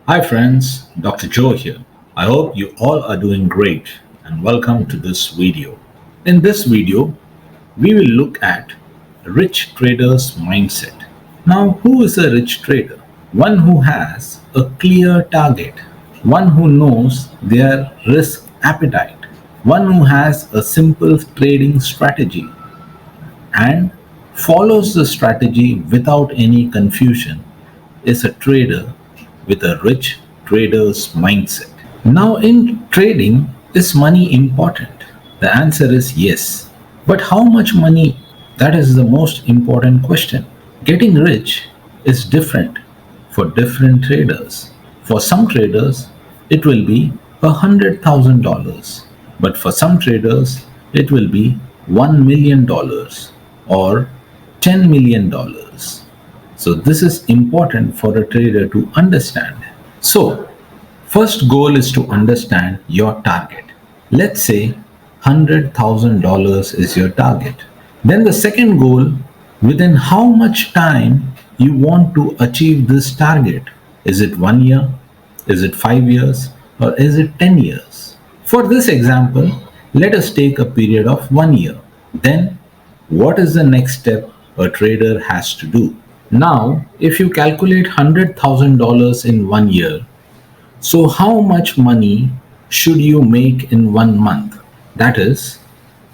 Hi friends, Dr. Joe here. I hope you all are doing great and welcome to this video. In this video, we will look at rich trader's mindset. Now, who is a rich trader? One who has a clear target, one who knows their risk appetite, one who has a simple trading strategy and follows the strategy without any confusion is a trader with a rich trader's mindset. Now, in trading, is money important? The answer is yes. But how much money? That is the most important question. Getting rich is different for different traders. For some traders, it will be $100,000, but for some traders, it will be $1 million or $10 million. So this is important for a trader to understand. So first goal is to understand your target. Let's say $100,000 is your target. Then the second goal, within how much time you want to achieve this target. Is it 1 year? Is it 5 years? Or is it 10 years? For this example, let us take a period of 1 year. Then what is the next step a trader has to do? Now, if you calculate $100,000 in 1 year, so how much money should you make in 1 month? That is,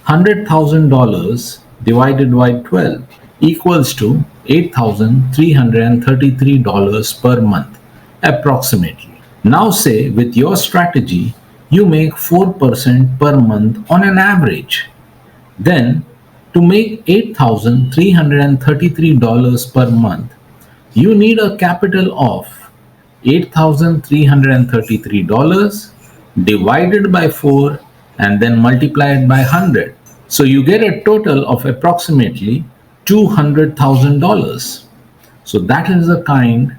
$100,000 divided by 12 equals to $8,333 per month, approximately. Now, say with your strategy, you make 4% per month on an average. Then, to make $8,333 per month, you need a capital of $8,333 divided by 4 and then multiplied by 100. So you get a total of approximately $200,000. So that is the kind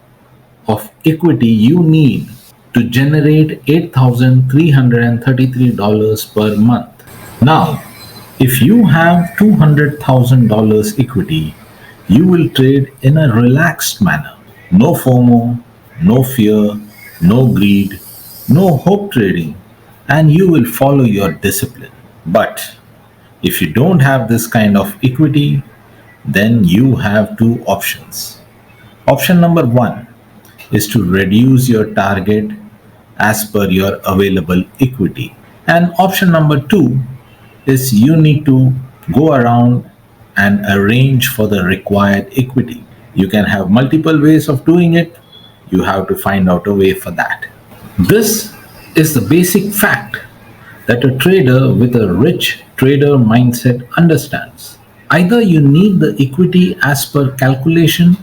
of equity you need to generate $8,333 per month. Now, if you have $200,000 equity, you will trade in a relaxed manner. No FOMO, no fear, no greed, no hope trading, and you will follow your discipline. But if you don't have this kind of equity, then you have two options. Option number one is to reduce your target as per your available equity. And option number two is you need to go around and arrange for the required equity. You can have multiple ways of doing it. You have to find out a way for that. This is the basic fact that a trader with a rich trader mindset understands. Either you need the equity as per calculation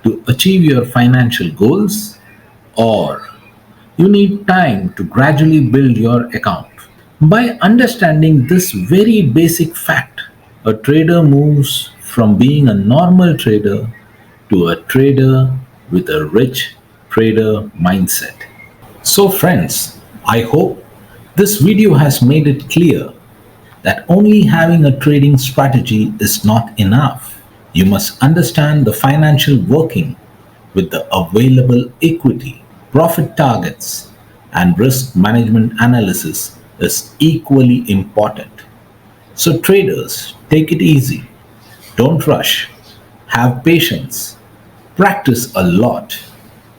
to achieve your financial goals, or you need time to gradually build your account. By understanding this very basic fact, a trader moves from being a normal trader to a trader with a rich trader mindset. So, friends, I hope this video has made it clear that only having a trading strategy is not enough. You must understand the financial working with the available equity, profit targets, and risk management analysis is equally important. So, traders, take it easy. Don't rush. Have patience. Practice a lot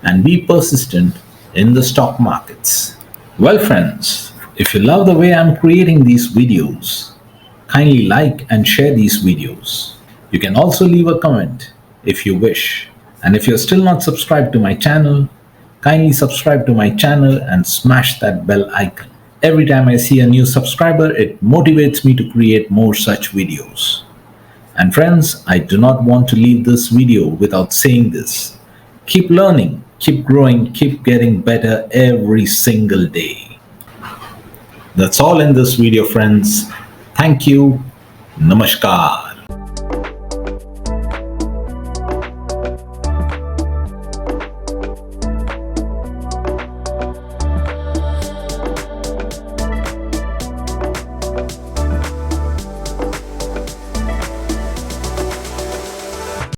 and be persistent in the stock markets. Well, friends, if you love the way I'm creating these videos, kindly like and share these videos. You can also leave a comment if you wish. And if you're still not subscribed to my channel, kindly subscribe to my channel and smash that bell icon. Every time I see a new subscriber, it motivates me to create more such videos. And friends, I do not want to leave this video without saying this. Keep learning, keep growing, keep getting better every single day. That's all in this video, friends. Thank you. Namaskar.